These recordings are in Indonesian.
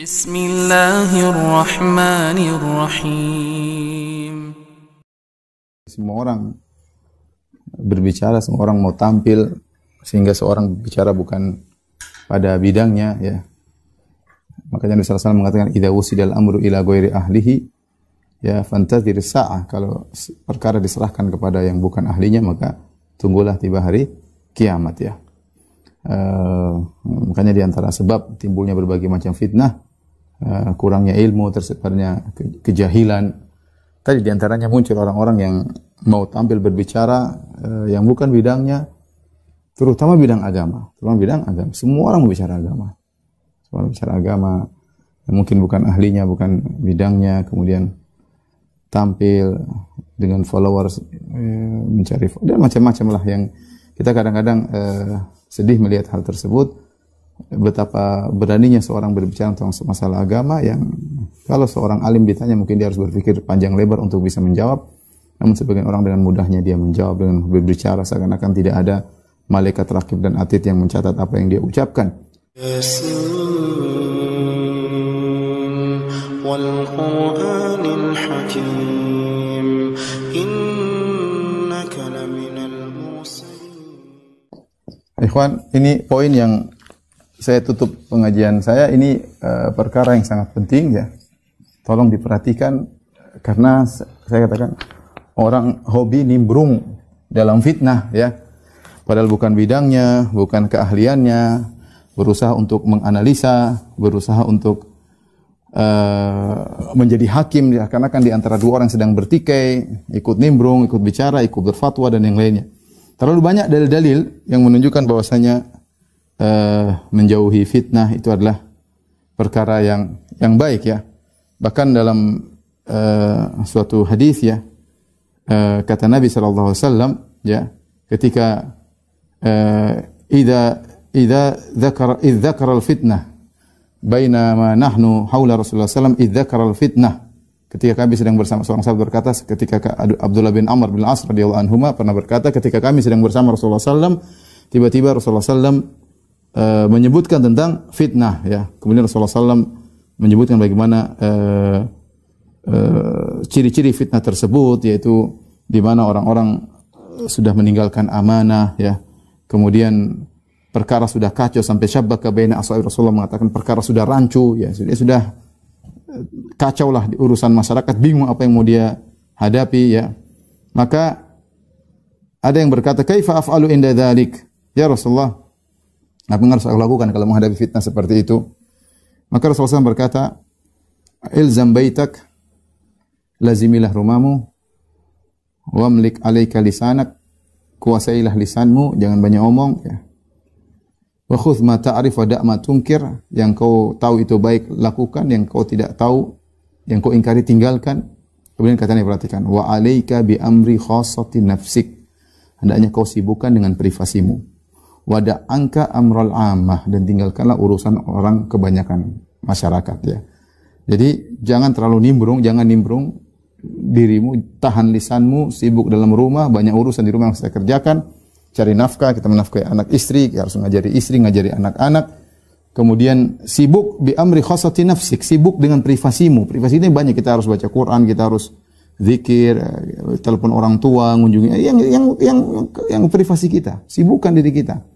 Bismillahirrahmanirrahim. Semua orang berbicara, semua orang mau tampil, sehingga seorang bicara bukan pada bidangnya, ya. Makanya Nabi sallallahu alaihi wasallam mengatakan idza wusidal amru ila ghairi ahlihi ya fantazir sa'ah. Kalau perkara diserahkan kepada yang bukan ahlinya, maka tunggulah tiba hari kiamat, ya. Makanya di antara sebab timbulnya berbagai macam fitnah, kurangnya ilmu, tersebarnya kejahilan. Tadi di antaranya muncul orang-orang yang mau tampil berbicara yang bukan bidangnya, terutama bidang agama. Semua orang mau bicara agama. Semua orang bicara agama, yang mungkin bukan ahlinya, bukan bidangnya, kemudian tampil dengan followers, mencari dan macam-macam lah, yang kita kadang-kadang sedih melihat hal tersebut. Betapa beraninya seorang berbicara tentang masalah agama yang kalau seorang alim ditanya mungkin dia harus berpikir panjang lebar untuk bisa menjawab. Namun sebagian orang dengan mudahnya dia menjawab dengan berbicara seakan-akan tidak ada malaikat rakib dan atid yang mencatat apa yang dia ucapkan. Ikhwan, ini poin yang saya tutup pengajian saya ini, perkara yang sangat penting, ya. Tolong diperhatikan, karena saya katakan orang hobi nimbrung dalam fitnah, ya. Padahal bukan bidangnya, bukan keahliannya, berusaha untuk menganalisa, berusaha untuk menjadi hakim, ya. Karena kan di antara dua orang sedang bertikai, ikut nimbrung, ikut bicara, ikut berfatwa dan yang lainnya. Terlalu banyak dalil-dalil yang menunjukkan bahwasanya menjauhi fitnah itu adalah perkara yang baik, ya. Bahkan dalam suatu hadis, ya, kata Nabi sallallahu alaihi wasallam, ya, ketika idza dzakara al-fitnah bainama nahnu haula Rasulullah sallallahu alaihi wasallam, idza dzakara al-fitnah, ketika kami sedang bersama, seorang sahabat berkata, ketika Abdullah bin Amr bin As radhiyallahu anhuma pernah berkata, ketika kami sedang bersama Rasulullah sallallahu alaihi wasallam, tiba-tiba Rasulullah sallallahu alaihi wasallam menyebutkan tentang fitnah, ya. Kemudian Rasulullah SAW menyebutkan bagaimana ciri-ciri fitnah tersebut, yaitu di mana orang-orang sudah meninggalkan amanah, ya. Kemudian perkara sudah kacau sampai syabbaka baina ashabi, Rasulullah mengatakan perkara sudah rancu, ya. Sudah kacau lah di urusan masyarakat, bingung apa yang mau dia hadapi, ya. Maka ada yang berkata, kaifa af'alu inda dzalik? Ya Rasulullah, apa yang harus aku lakukan kalau menghadapi fitnah seperti itu? Maka Rasulullah SAW berkata, ilzam baitak, lazimilah rumamu, wamlik alaika lisanak, kuasailah lisanmu, jangan banyak omong, ya. Wa khudh ma ta'rif wa da' ma tunkir, yang kau tahu itu baik lakukan, yang kau tidak tahu, yang kau ingkari tinggalkan. Kemudian katanya perhatikan, wa alaika bi amri khassati nafsik, hendaknya kau sibukkan dengan privasimu. Wada angka amral ammah, dan tinggalkanlah urusan orang kebanyakan masyarakat, ya. Jadi jangan terlalu nimbrung, jangan nimbrung dirimu, tahan lisanmu, sibuk dalam rumah, banyak urusan di rumah yang saya kerjakan, cari nafkah, kita menafkahi anak istri, harus ngajari istri, ngajari anak-anak. Kemudian sibuk bi amri khassati nafsik, sibuk dengan privasimu. Privasi ini banyak, kita harus baca Quran, kita harus zikir, telepon orang tua, mengunjungi yang privasi kita, sibukkan diri kita.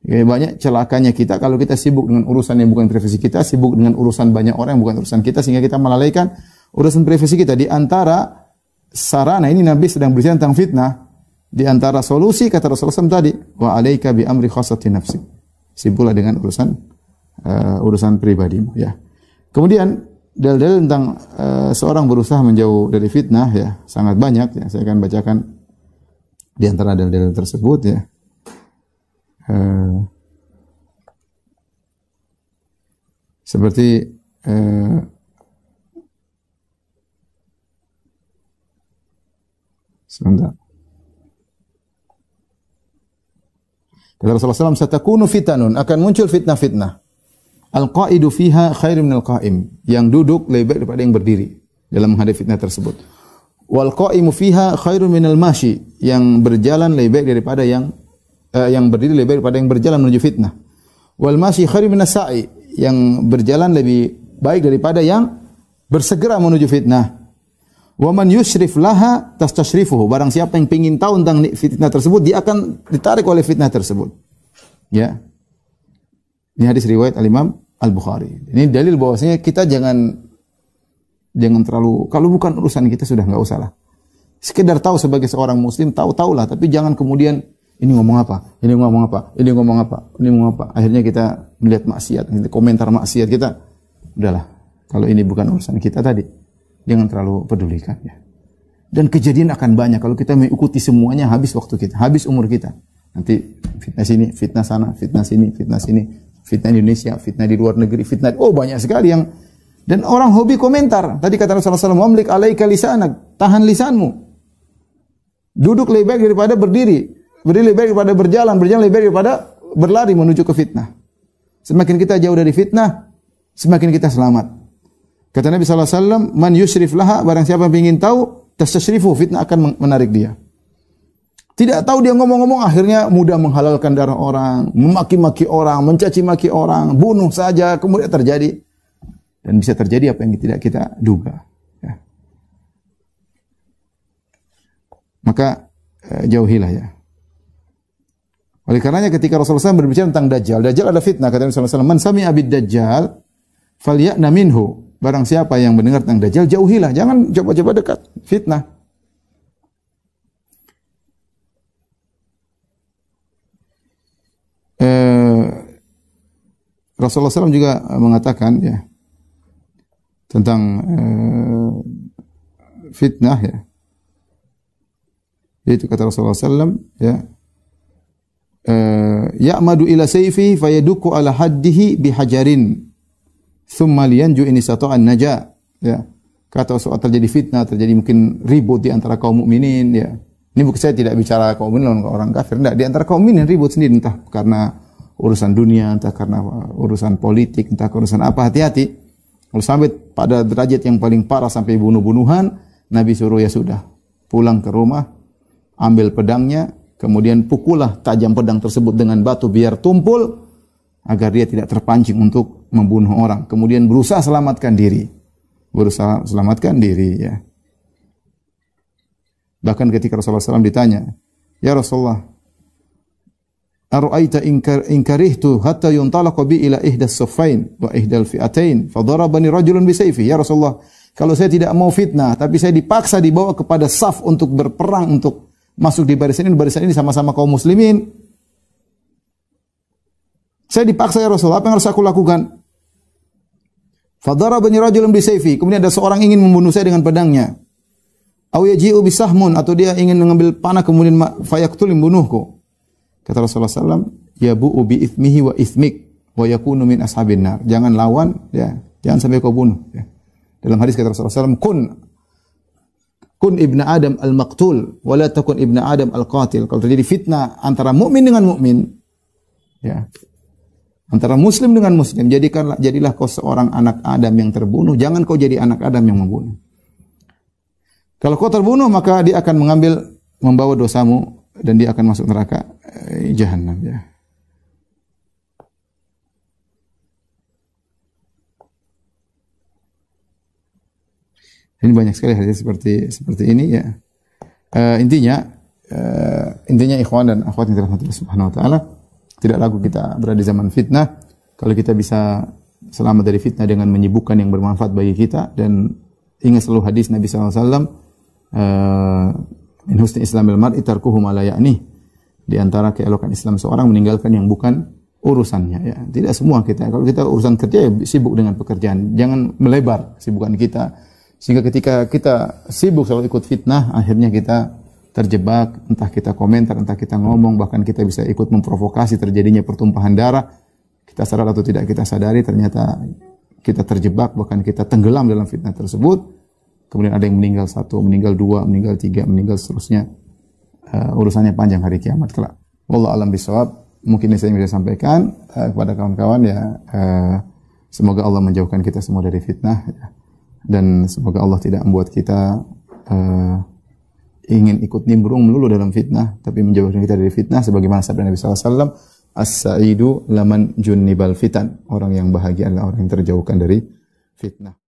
Ya, banyak celakanya kita kalau kita sibuk dengan urusan yang bukan privasi kita, sibuk dengan urusan banyak orang yang bukan urusan kita, sehingga kita melalaikan urusan privasi kita. Di antara sarana ini Nabi sedang berbicara tentang fitnah, di antara solusi kata Rasulullah SAW tadi, wa alaika bi amri khassati nafsi, sibuklah dengan urusan pribadimu, ya. Kemudian dalil-dalil tentang seorang berusaha menjauh dari fitnah, ya, sangat banyak, ya. Saya akan bacakan di antara dalil-dalil tersebut, ya. Seperti sebentar. Kata Rasulullah SAW, satakunu fitanun, akan muncul fitnah-fitnah. Al-qa'idu fiha khairu minal qa'im, yang duduk lebih baik daripada yang berdiri dalam menghadapi fitnah tersebut. Wal qa'imu fiha khairu minal mashi, yang berjalan lebih baik daripada yang berdiri lebih baik daripada yang berjalan menuju fitnah. Wal mashi khairu minas sa'i, yang berjalan lebih baik daripada yang bersegera menuju fitnah. Wa man yushrif laha tastashrifuhu. Barang siapa yang ingin tahu tentang fitnah tersebut, dia akan ditarik oleh fitnah tersebut. Ya. Ini hadis riwayat Al-Imam Al-Bukhari. Ini dalil bahwasanya kita jangan terlalu, kalau bukan urusan kita sudah enggak usah lah. Sekedar tahu sebagai seorang muslim, tahu-tahulah, tapi jangan kemudian ini ngomong apa, ini ngomong apa, ini ngomong apa, ini ngomong apa. Akhirnya kita melihat maksiat, komentar maksiat kita. Udahlah, kalau ini bukan urusan kita tadi, jangan terlalu pedulikan ya. Dan kejadian akan banyak kalau kita mengikuti semuanya, habis waktu kita, habis umur kita. Nanti fitnah sini, fitnah sana, fitnah sini, fitnah sini, fitnah Indonesia, fitnah di luar negeri, fitnah. Oh, banyak sekali yang, dan orang hobi komentar. Tadi kata Rasulullah SAW, "Wamlik alaika lisanak." Tahan lisanmu. Duduk lebih baik daripada berdiri. Berdiri lebih baik daripada berjalan. Berjalan lebih baik daripada berlari menuju ke fitnah. Semakin kita jauh dari fitnah, semakin kita selamat. Kata Nabi SAW, "Man yushrif laha." Barang siapa yang ingin tahu, tastashrifu, fitnah akan menarik dia. Tidak tahu dia ngomong-ngomong, akhirnya mudah menghalalkan darah orang, memaki-maki orang, mencaci maki orang, bunuh saja, kemudian terjadi. Dan bisa terjadi apa yang tidak kita duga. Ya. Maka jauhilah ya. Oleh karenanya ketika Rasulullah SAW berbicara tentang Dajjal, Dajjal ada fitnah. Kata Rasulullah SAW, "Man sami'a bid Dajjal, falya'na minhu." Barang siapa yang mendengar tentang Dajjal, jauhilah. Jangan coba-coba dekat. Fitnah. Rasulullah SAW juga mengatakan ya tentang fitnah ya. Itu kata Rasulullah SAW ya. Ya'madu ila sayfi fayaduku ala haddihi bihajarin thumma liyanju in istata'an naja. Ya. Kata soal terjadi fitnah, terjadi mungkin ribut di antara kaum mukminin ya. Ini bukan, saya tidak bicara kaum mukminin lawan orang kafir, enggak, di antara kaum mukminin ribut sendiri, entah karena urusan dunia, entah karena urusan politik, entah urusan apa, hati-hati. Kalau sampai pada derajat yang paling parah sampai bunuh-bunuhan, Nabi suruh ya sudah, pulang ke rumah, ambil pedangnya, kemudian pukullah tajam pedang tersebut dengan batu biar tumpul agar dia tidak terpancing untuk membunuh orang. Kemudian berusaha selamatkan diri. Berusaha selamatkan diri ya. Bahkan ketika Rasulullah SAW ditanya, "Ya Rasulullah, ara'aita in karihtu hatta yuntalaqa bi ila ihdas saffain wa ihdal fi'atain fa darabani rajulun bi sayfi." Ya Rasulullah, kalau saya tidak mau fitnah tapi saya dipaksa dibawa kepada saf untuk berperang, untuk masuk di barisan ini sama-sama kaum muslimin. Saya dipaksa ya Rasulullah, apa yang harus aku lakukan? Fa darabani rajulun bi sayfi. Kemudian ada seorang ingin membunuh saya dengan pedangnya. Aw yaji'u bisahmun, atau dia ingin mengambil panah kemudian fayaqtul membunuhku. Kata Rasulullah SAW, yabu'u bi ithmihi wa ithmik wa yakunu min ashabin nar. Jangan lawan, ya, jangan sampai kau bunuh. Ya. Dalam hadis kata Rasulullah SAW, kun ibnu Adam al-maqtul, wa la takun ibnu Adam al-qatil. Kalau terjadi fitnah antara mukmin dengan mukmin, ya, antara muslim dengan muslim, jadilah kau seorang anak Adam yang terbunuh. Jangan kau jadi anak Adam yang membunuh. Kalau kau terbunuh, maka dia akan membawa dosamu dan dia akan masuk neraka jahanam ya. Ini banyak sekali hadis seperti ini ya. Intinya ikhwan dan akhwat yang dirahmati Allah Subhanahu wa taala, tidak ragu kita berada di zaman fitnah. Kalau kita bisa selamat dari fitnah dengan menyibukkan yang bermanfaat bagi kita, dan ingat selalu hadis Nabi SAW, min husni islamil mar'i tarkuhu ma la ya'ni. Di antara keelokan Islam seorang meninggalkan yang bukan urusannya ya. Tidak semua kita, kalau kita urusan kerja ya sibuk dengan pekerjaan. Jangan melebar kesibukan kita sehingga ketika kita sibuk selalu ikut fitnah, akhirnya kita terjebak, entah kita komentar, entah kita ngomong, bahkan kita bisa ikut memprovokasi terjadinya pertumpahan darah. Kita sadar atau tidak kita sadari, ternyata kita terjebak, bahkan kita tenggelam dalam fitnah tersebut. Kemudian ada yang meninggal 1, meninggal 2, meninggal 3, meninggal seterusnya. Urusannya panjang hari kiamat kelak. Wallahu a'lam bishawab. Mungkin ini saya bisa sampaikan kepada kawan-kawan ya. Semoga Allah menjauhkan kita semua dari fitnah ya. Dan semoga Allah tidak membuat kita ingin ikut nimbrung melulu dalam fitnah, tapi menjauhkan kita dari fitnah sebagaimana sabda Nabi SAW, as-sa'idu laman junnibal fitan. Orang yang bahagia adalah orang yang terjauhkan dari fitnah.